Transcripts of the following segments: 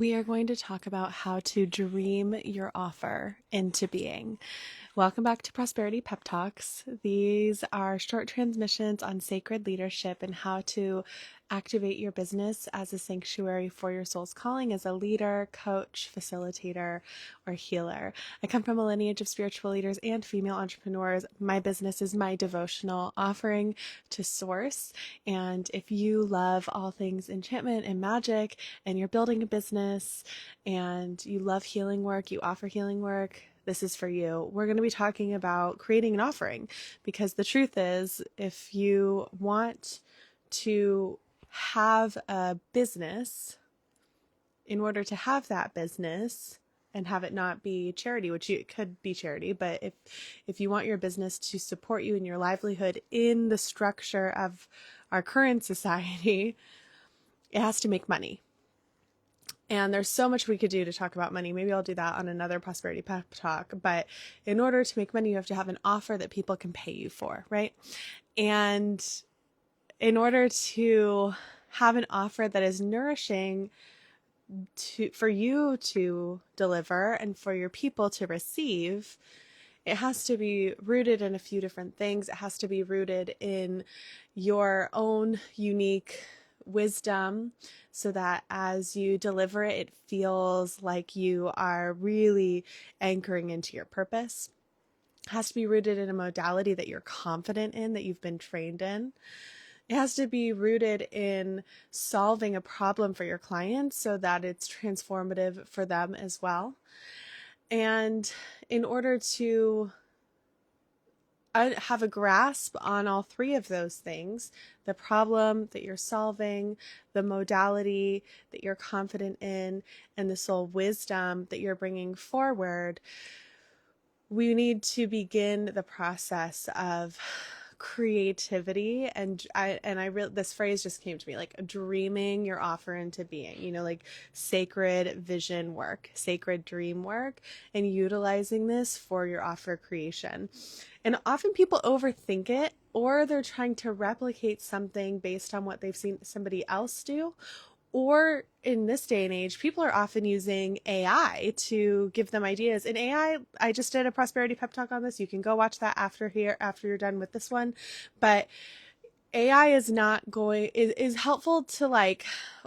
We are going to talk about how to dream your offer into being. Welcome back to Prosperity Pep Talks. These are short transmissions on sacred leadership and how to activate your business as a sanctuary for your soul's calling as a leader, coach, facilitator, or healer. I come from a lineage of spiritual leaders and female entrepreneurs. My business is my devotional offering to source. And if you love all things enchantment and magic and you're building a business and you love healing work, you offer healing work, this is for you. We're going to be talking about creating an offering because the truth is, if you want to have a business, in order to have that business and have it not be charity, which it could be charity, but if you want your business to support you in your livelihood in the structure of our current society, it has to make money. And there's so much we could do to talk about money. Maybe I'll do that on another Prosperity Pep Talk. But in order to make money, you have to have an offer that people can pay you for, right? And in order to have an offer that is nourishing for you to deliver and for your people to receive, it has to be rooted in a few different things. It has to be rooted in your own unique wisdom so that as you deliver it, it feels like you are really anchoring into your purpose. It has to be rooted in a modality that you're confident in, that you've been trained in. It has to be rooted in solving a problem for your clients so that it's transformative for them as well. And in order to have a grasp on all three of those things, the problem that you're solving, the modality that you're confident in, and the soul wisdom that you're bringing forward, we need to begin the process of creativity. And this phrase just came to me, like dreaming your offer into being, like sacred vision work, sacred dream work, and utilizing this for your offer creation. And often people overthink it, or they're trying to replicate something based on what they've seen somebody else do. Or in this day and age, people are often using AI to give them ideas. And AI, I just did a Prosperity Pep Talk on this. You can go watch that after you're done with this one. But AI is helpful to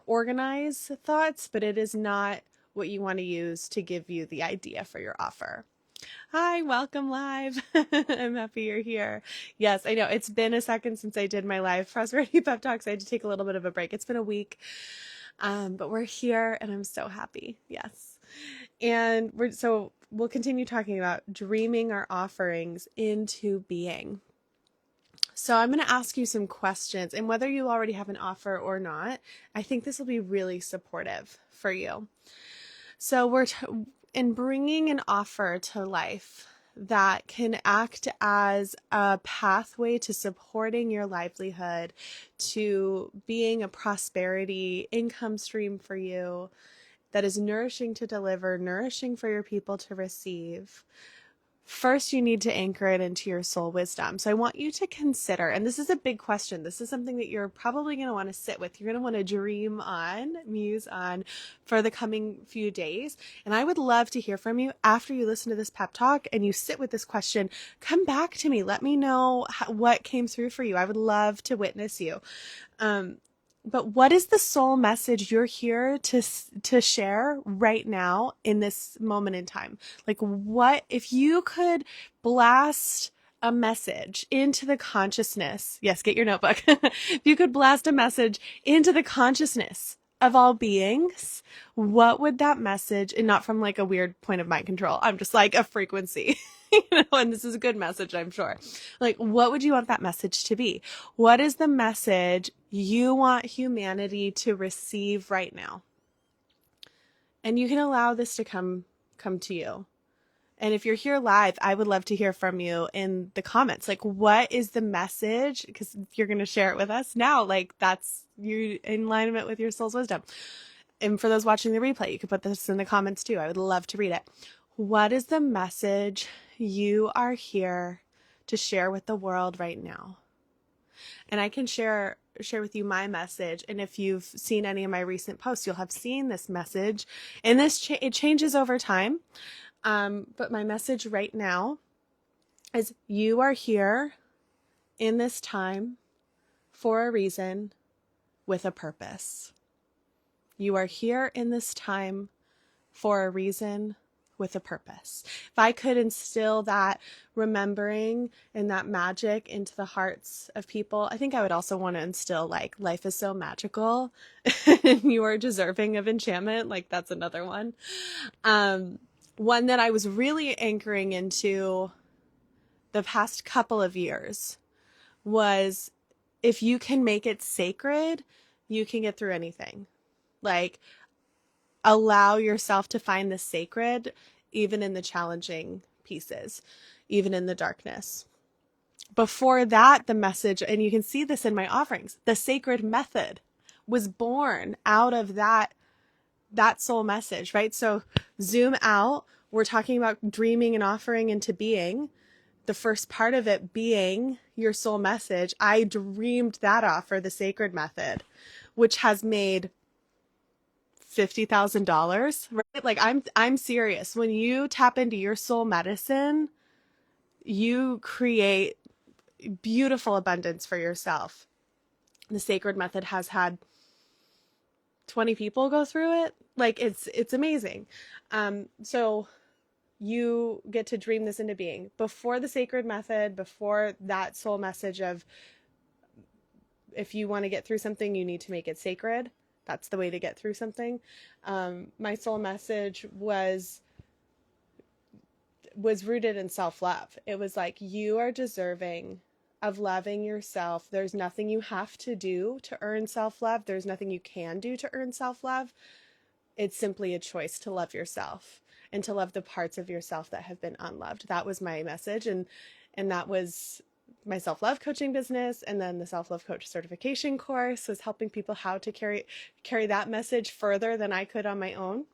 organize thoughts, but it is not what you want to use to give you the idea for your offer. Hi, welcome live. I'm happy you're here. Yes, I know it's been a second since I did my live Prosperity Pep Talks. I had to take a little bit of a break. It's been a week, but we're here and I'm so happy. Yes. And we'll continue talking about dreaming our offerings into being. So I'm going to ask you some questions, and whether you already have an offer or not, I think this will be really supportive for you. So in bringing an offer to life that can act as a pathway to supporting your livelihood, to being a prosperity income stream for you, that is nourishing to deliver, nourishing for your people to receive. First, you need to anchor it into your soul wisdom. So I want you to consider, and this is a big question. This is something that you're probably going to want to sit with. You're going to want to dream on, muse on for the coming few days. And I would love to hear from you after you listen to this pep talk and you sit with this question. Come back to me. Let me know what came through for you. I would love to witness you. But what is the soul message you're here to share right now in this moment in time? Like, what if you could blast a message into the consciousness? Yes, get your notebook. If you could blast a message into the consciousness of all beings, what would that message, and not from like a weird point of mind control, I'm just like a frequency, and this is a good message, I'm sure. Like, what would you want that message to be? What is the message you want humanity to receive right now? And you can allow this to come to you. And if you're here live, I would love to hear from you in the comments. Like, what is the message? Because you're going to share it with us now. Like, that's you in alignment with your soul's wisdom. And for those watching the replay, you could put this in the comments too. I would love to read it. What is the message you are here to share with the world right now? And I can share share with you my message. And if you've seen any of my recent posts, you'll have seen this message. And it changes over time. But my message right now is you are here in this time for a reason with a purpose. You are here in this time for a reason with a purpose. If I could instill that remembering and that magic into the hearts of people, I think I would also want to instill like life is so magical and you are deserving of enchantment. Like that's another one. One that I was really anchoring into the past couple of years was if you can make it sacred, you can get through anything. Like allow yourself to find the sacred, even in the challenging pieces, even in the darkness. Before that, the message, and you can see this in my offerings, the sacred method was born out of that soul message, right? So zoom out. We're talking about dreaming and offering into being. The first part of it being your soul message. I dreamed that offer, the sacred method, which has made $50,000, right? Like I'm serious. When you tap into your soul medicine, you create beautiful abundance for yourself. The sacred method has had 20 people go through it. Like it's amazing. So you get to dream this into being. Before the sacred method, before that soul message of if you want to get through something, you need to make it sacred. That's the way to get through something. My soul message was rooted in self-love. It was like, you are deserving of loving yourself. There's nothing you have to do to earn self-love. There's nothing you can do to earn self-love. It's simply a choice to love yourself and to love the parts of yourself that have been unloved. That was my message. And that was my self-love coaching business. And then the self-love coach certification course was helping people how to carry that message further than I could on my own.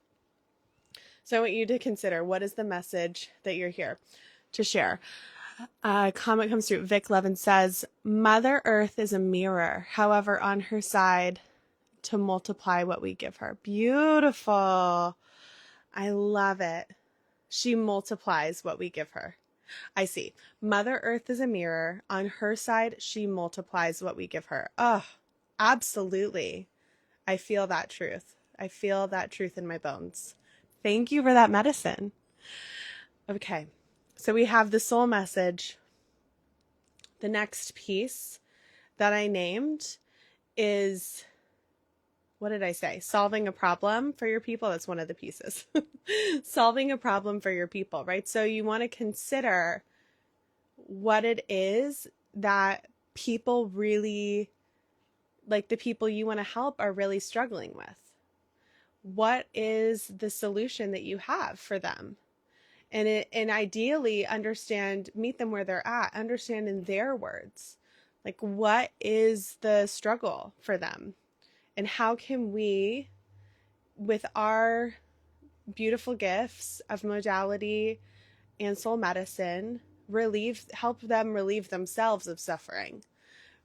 So I want you to consider, what is the message that you're here to share? A comment comes through. Vic Levin says, Mother Earth is a mirror, however, on her side to multiply what we give her. Beautiful. I love it. She multiplies what we give her. I see. Mother Earth is a mirror. On her side, she multiplies what we give her. Oh, absolutely. I feel that truth. I feel that truth in my bones. Thank you for that medicine. Okay. So we have the soul message. The next piece that I named is, what did I say? Solving a problem for your people. That's one of the pieces. Solving a problem for your people, right? So you want to consider what it is that people really, like the people you want to help, are really struggling with. What is the solution that you have for them? And ideally meet them where they're at, understand in their words, like what is the struggle for them? And how can we, with our beautiful gifts of modality and soul medicine, help them relieve themselves of suffering,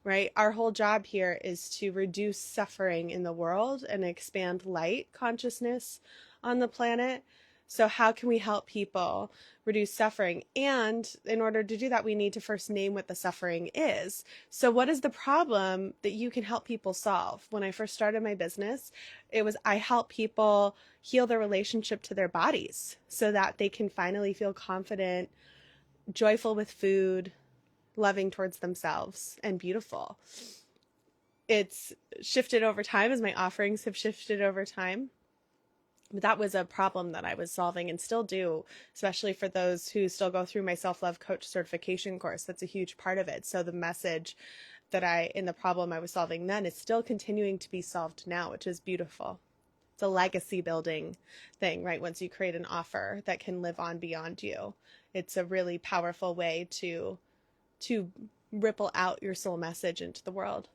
right? Our whole job here is to reduce suffering in the world and expand light consciousness on the planet. So how can we help people reduce suffering? And in order to do that, we need to first name what the suffering is. So what is the problem that you can help people solve? When I first started my business, I help people heal their relationship to their bodies so that they can finally feel confident, joyful with food, loving towards themselves, and beautiful. It's shifted over time as my offerings have shifted over time. But that was a problem that I was solving and still do, especially for those who still go through my self-love coach certification course. That's a huge part of it. So the message in the problem I was solving then is still continuing to be solved now, which is beautiful. It's a legacy building thing, right? Once you create an offer that can live on beyond you, it's a really powerful way to ripple out your soul message into the world.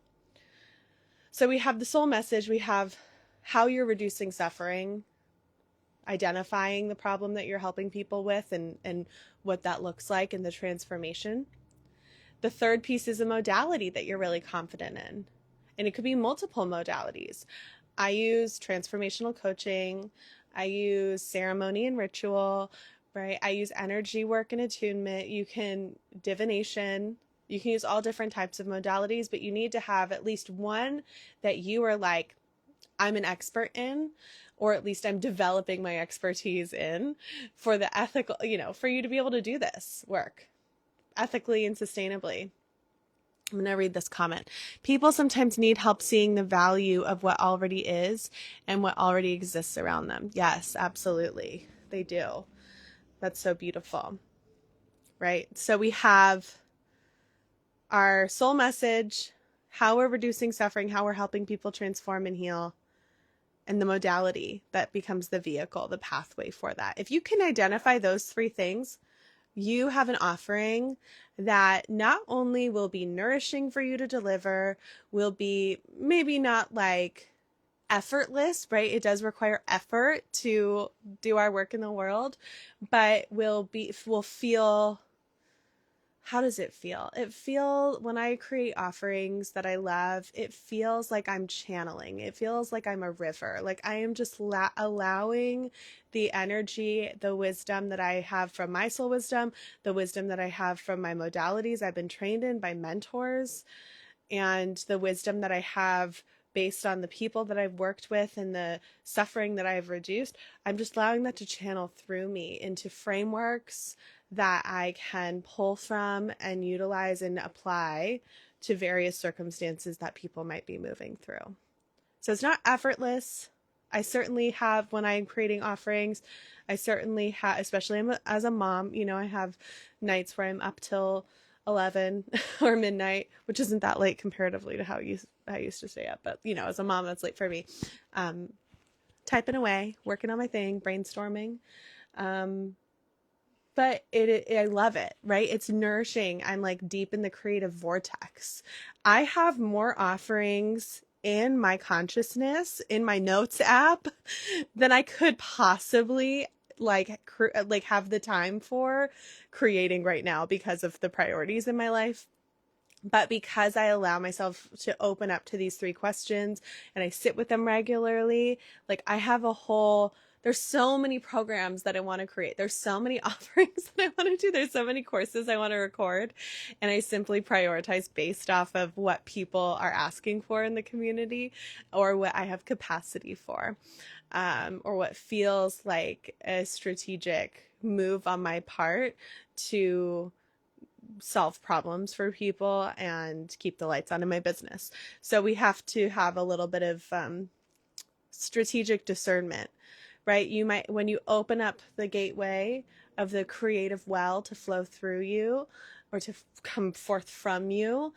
So we have the soul message, we have how you're reducing suffering, identifying the problem that you're helping people with and what that looks like in the transformation. The third piece is a modality that you're really confident in. And it could be multiple modalities. I use transformational coaching. I use ceremony and ritual, right? I use energy work and attunement. You can divination. You can use all different types of modalities, but you need to have at least one that you are like, I'm an expert in, or at least I'm developing my expertise in, for the ethical, for you to be able to do this work ethically and sustainably. I'm going to read this comment. People sometimes need help seeing the value of what already is and what already exists around them. Yes, absolutely. They do. That's so beautiful. Right? So we have our soul message, how we're reducing suffering, how we're helping people transform and heal, and the modality that becomes the vehicle, the pathway for that. If you can identify those three things, you have an offering that not only will be nourishing for you to deliver, will be maybe not like effortless, right? It does require effort to do our work in the world, but will feel, how does it feel? When I create offerings that I love, it feels like I'm channeling. It feels like I'm a river. Like I am just allowing the energy, the wisdom that I have from my soul wisdom, the wisdom that I have from my modalities I've been trained in by mentors, and the wisdom that I have based on the people that I've worked with and the suffering that I've reduced. I'm just allowing that to channel through me into frameworks that I can pull from and utilize and apply to various circumstances that people might be moving through. So it's not effortless. I certainly have, when I'm creating offerings, I certainly have, especially as a mom, I have nights where I'm up till 11 or midnight, which isn't that late comparatively to how I used to stay up. But, as a mom, that's late for me. Typing away, working on my thing, brainstorming. But I love it, right? It's nourishing. I'm like deep in the creative vortex. I have more offerings in my consciousness, in my notes app, than I could possibly have the time for creating right now because of the priorities in my life. But because I allow myself to open up to these three questions and I sit with them regularly, like I have there's so many programs that I want to create. There's so many offerings that I want to do. There's so many courses I want to record. And I simply prioritize based off of what people are asking for in the community, or what I have capacity for, or what feels like a strategic move on my part to solve problems for people and keep the lights on in my business. So we have to have a little bit of strategic discernment, right? You might, when you open up the gateway of the creative well to flow through you or to come forth from you,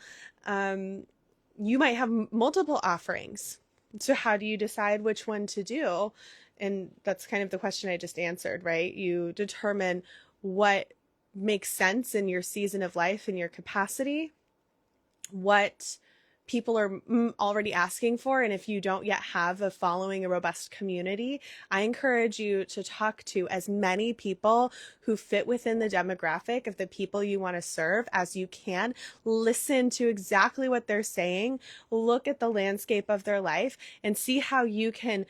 you might have multiple offerings. So how do you decide which one to do? And that's kind of the question I just answered, right? You determine what makes sense in your season of life and your capacity, what people are already asking for. And if you don't yet have a following, a robust community, I encourage you to talk to as many people who fit within the demographic of the people you want to serve as you can. Listen to exactly what they're saying, look at the landscape of their life, and see how you can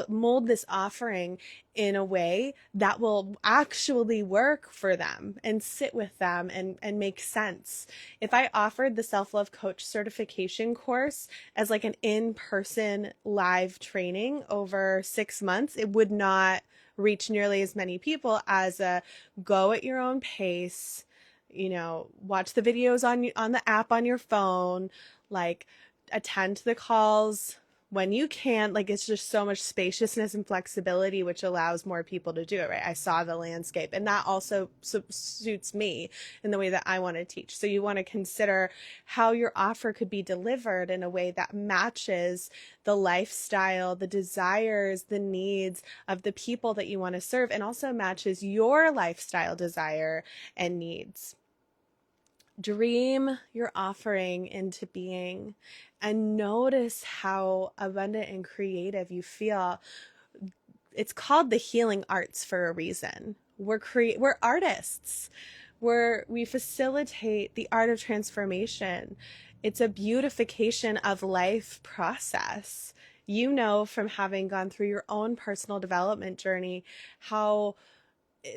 mold this offering in a way that will actually work for them and sit with them and make sense. If I offered the self-love coach certification course as like an in-person live training over 6 months, it would not reach nearly as many people as a go at your own pace, watch the videos on the app on your phone, like attend to the calls when you can. Like, it's just so much spaciousness and flexibility, which allows more people to do it, right? I saw the landscape, and that also suits me in the way that I want to teach. So you want to consider how your offer could be delivered in a way that matches the lifestyle, the desires, the needs of the people that you want to serve, and also matches your lifestyle, desire, and needs. Dream your offering into being and notice how abundant and creative you feel. It's called the healing arts for a reason. We're artists. We facilitate the art of transformation. It's a beautification of life process. You know, from having gone through your own personal development journey, how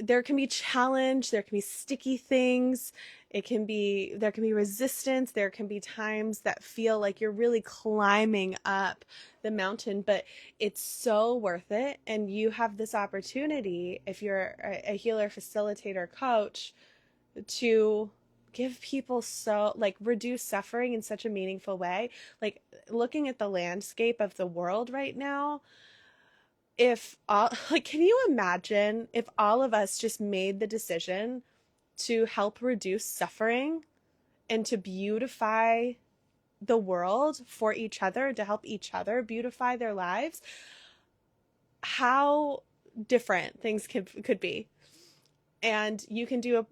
there can be challenge, there can be sticky things, there can be resistance, there can be times that feel like you're really climbing up the mountain, but it's so worth it. And you have this opportunity, if you're a healer, facilitator, coach, to give people so like reduce suffering in such a meaningful way. Like looking at the landscape of the world right now, if all like can you imagine if all of us just made the decision to help reduce suffering and to beautify the world for each other, to help each other beautify their lives, how different things could be. And you can do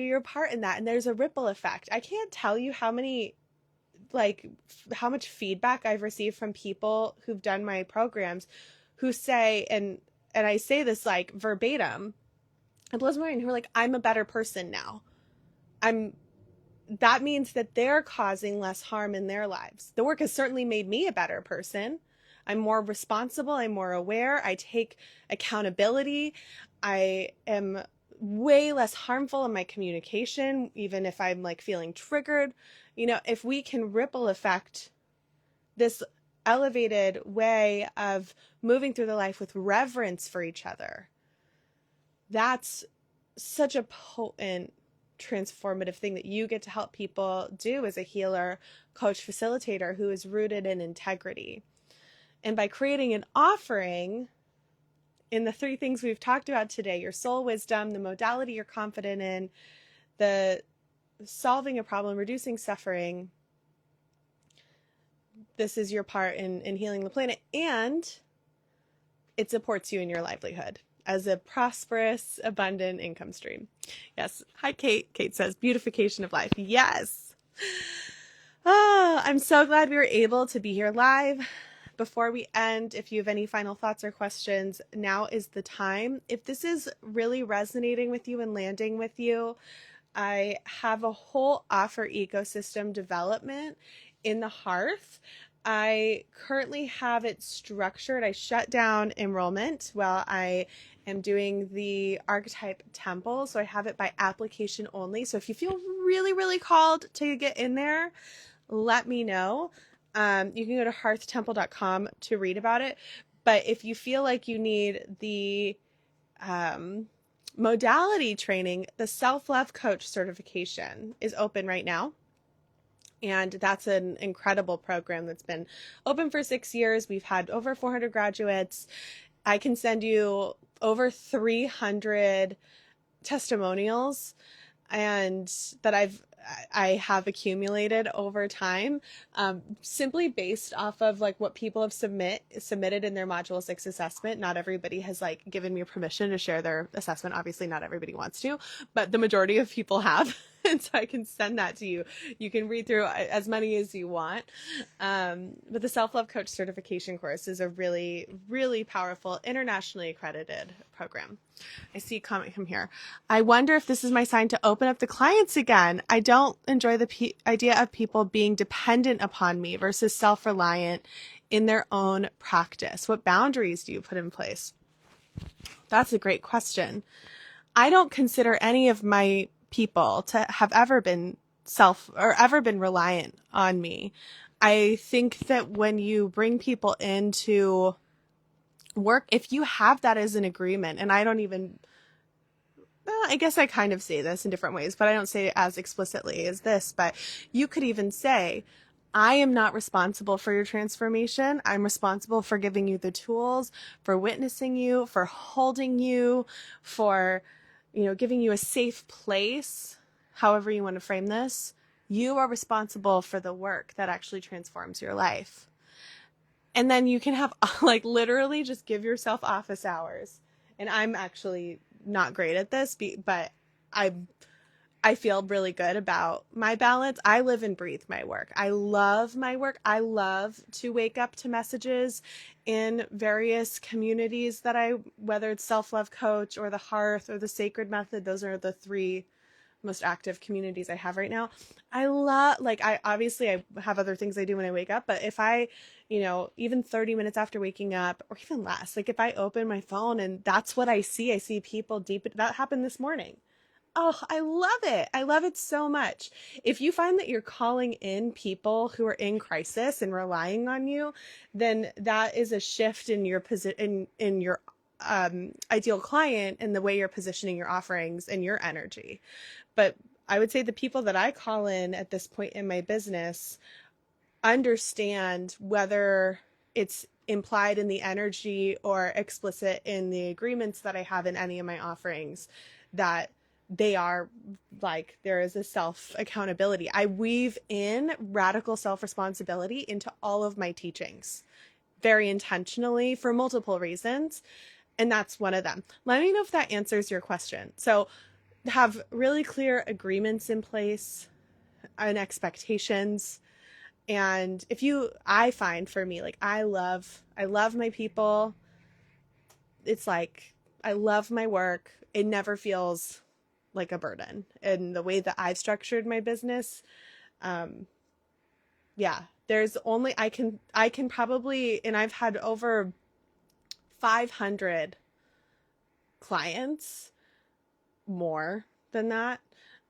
your part in that, and there's a ripple effect. I can't tell you how much feedback I've received from people who've done my programs who say, and I say this like verbatim, it blows my mind, who are like, I'm a better person now. That means that they're causing less harm in their lives. The work has certainly made me a better person. I'm more responsible. I'm more aware. I take accountability. I am way less harmful in my communication, even if I'm like feeling triggered. You know, if we can ripple effect this elevated way of moving through the life with reverence for each other, that's such a potent, transformative thing that you get to help people do as a healer, coach, facilitator who is rooted in integrity. And by creating an offering in the three things we've talked about today, your soul wisdom, the modality you're confident in, the solving a problem, reducing suffering, this is your part in healing the planet, and it supports you in your livelihood as a prosperous, abundant income stream. Yes. Hi, Kate. Kate says, beautification of life. Yes. Oh, I'm so glad we were able to be here live. Before we end, if you have any final thoughts or questions, now is the time. If this is really resonating with you and landing with you, I have a whole offer ecosystem development in the Hearth. I currently have it structured. I shut down enrollment while I am doing the archetype temple. So I have it by application only. So if you feel really, really called to get in there, let me know. You can go to hearthtemple.com to read about it. But if you feel like you need the modality training, the self-love coach certification is open right now. And that's an incredible program that's been open for 6 years. We've had over 400 graduates. I can send you over 300 testimonials and that I have accumulated over time, simply based off of like what people have submitted in their module 6 assessment. Not everybody has like given me permission to share their assessment. Obviously not everybody wants to, but the majority of people have. And so I can send that to you. You can read through as many as you want. But the Self-Love Coach certification course is a really, really powerful, internationally accredited program. I see a comment from here. I wonder if this is my sign to open up the clients again. I don't enjoy the idea of people being dependent upon me versus self-reliant in their own practice. What boundaries do you put in place? That's a great question. I don't consider any of my people to have ever been reliant on me. I think that when you bring people into work, if you have that as an agreement, and I guess I kind of say this in different ways, but I don't say it as explicitly as this, but you could even say, I am not responsible for your transformation. I'm responsible for giving you the tools, for witnessing you, for holding you, for giving you a safe place, however you want to frame this. You are responsible for the work that actually transforms your life. And then you can have like literally just give yourself office hours. And I'm actually not great at this, but I feel really good about my balance. I live and breathe my work. I love my work. I love to wake up to messages in various communities whether it's Self-Love Coach or the Hearth or the Sacred Method. Those are the three most active communities I have right now. I love, like, I have other things I do when I wake up, but if I, even 30 minutes after waking up or even less, like if I open my phone and that's what I see people that happened this morning. Oh, I love it. I love it so much. If you find that you're calling in people who are in crisis and relying on you, then that is a shift in your in your ideal client and the way you're positioning your offerings and your energy. But I would say the people that I call in at this point in my business understand, whether it's implied in the energy or explicit in the agreements that I have in any of my offerings, that they are, like, there is a self accountability. I weave in radical self responsibility into all of my teachings very intentionally for multiple reasons. And that's one of them. Let me know if that answers your question. So have really clear agreements in place and expectations. And I find for me, like, I love my people. It's like, I love my work. It never feels like a burden. And the way that I've structured my business, there's only, I can probably, and I've had over 500 clients, more than that.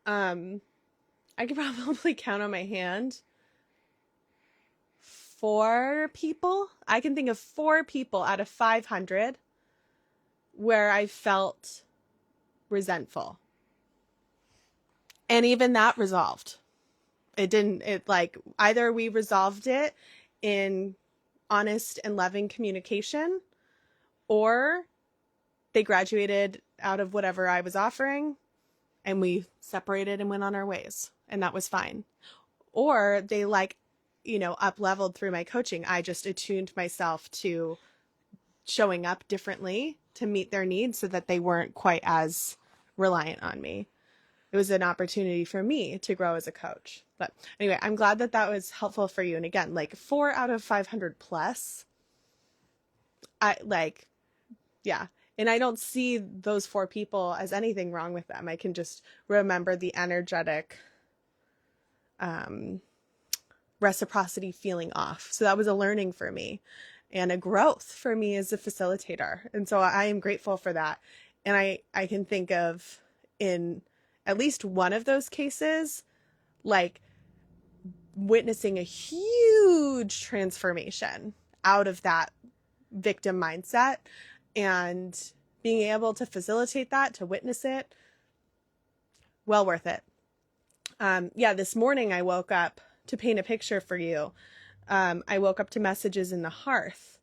I could probably count on my hand 4 people. I can think of 4 people out of 500 where I felt resentful. And even that resolved. Either we resolved it in honest and loving communication, or they graduated out of whatever I was offering and we separated and went on our ways, and that was fine. Or they up leveled through my coaching. I just attuned myself to showing up differently to meet their needs so that they weren't quite as reliant on me. It was an opportunity for me to grow as a coach. But anyway, I'm glad that was helpful for you. And again, 4 out of 500 plus, and I don't see those 4 people as anything wrong with them. I can just remember the energetic reciprocity feeling off. So that was a learning for me and a growth for me as a facilitator. And so I am grateful for that. And I can think of, in at least one of those cases, witnessing a huge transformation out of that victim mindset, and being able to facilitate that, to witness it, well worth it. This morning I woke up, to paint a picture for you. I woke up to messages in the hearth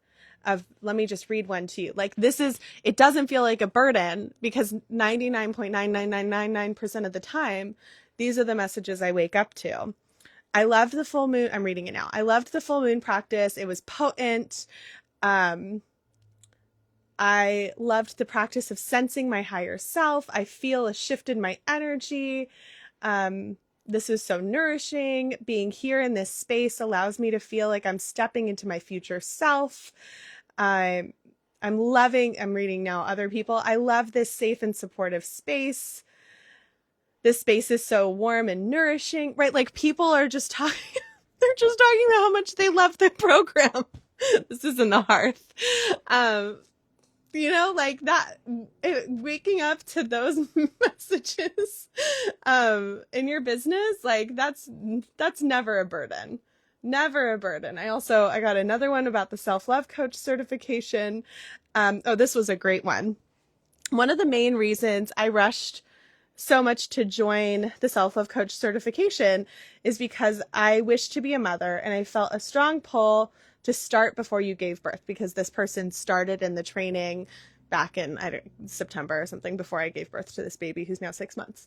let me just read one to you. It doesn't feel like a burden, because 99.99999% of the time, these are the messages I wake up to. I loved the full moon. I'm reading it now. I loved the full moon practice. It was potent. I loved the practice of sensing my higher self. I feel a shift in my energy. This is so nourishing. Being here in this space allows me to feel like I'm stepping into my future self. I'm reading now other people. I love this safe and supportive space. This space is so warm and nourishing, right? People are just talking, they're just talking about how much they love the program. This is in the hearth. Waking up to those messages in your business, that's never a burden. Never a burden. I got another one about the self-love coach certification. This was a great one. One of the main reasons I rushed so much to join the self-love coach certification is because I wished to be a mother, and I felt a strong pull to start before you gave birth, because this person started in the training back in September or something, before I gave birth to this baby who's now 6 months.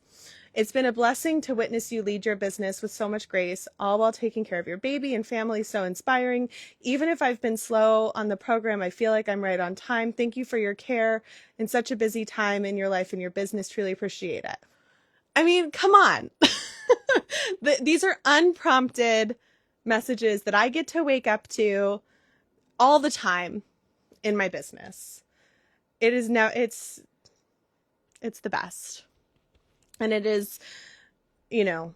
It's been a blessing to witness you lead your business with so much grace, all while taking care of your baby and family. So inspiring. Even if I've been slow on the program, I feel like I'm right on time. Thank you for your care in such a busy time in your life and your business. Truly appreciate it. I mean, come on. These are unprompted messages that I get to wake up to all the time in my business. It's the best. And it is you know,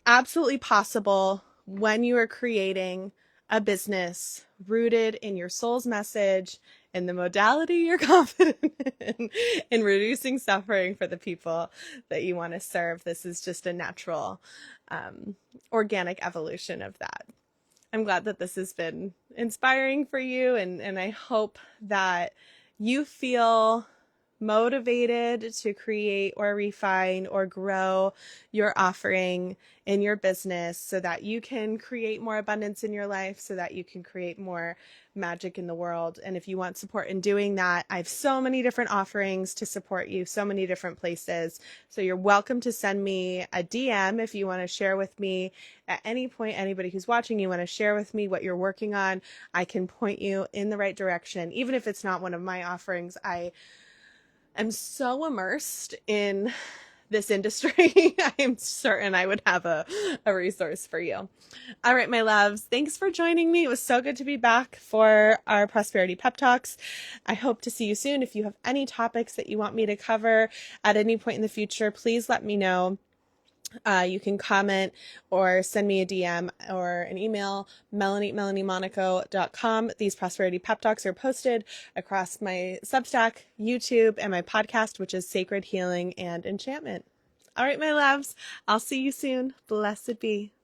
absolutely possible when you are creating a business rooted in your soul's message and the modality you're confident in reducing suffering for the people that you want to serve. This is just a natural, organic evolution of that. I'm glad that this has been inspiring for you, and I hope that you feel motivated to create or refine or grow your offering in your business so that you can create more abundance in your life, so that you can create more magic in the world. And if you want support in doing that, I have so many different offerings to support you, so many different places. So you're welcome to send me a DM if you want to share with me at any point. Anybody who's watching, you want to share with me what you're working on, I can point you in the right direction. Even if it's not one of my offerings, I'm so immersed in this industry. I am certain I would have a resource for you. All right, my loves, thanks for joining me. It was so good to be back for our Prosperity Pep Talks. I hope to see you soon. If you have any topics that you want me to cover at any point in the future, please let me know. You can comment or send me a DM or an email, melanie@melaniemonaco.com. These Prosperity Pep Talks are posted across my Substack, YouTube, and my podcast, which is Sacred Healing and Enchantment. All right, my loves, I'll see you soon. Blessed be.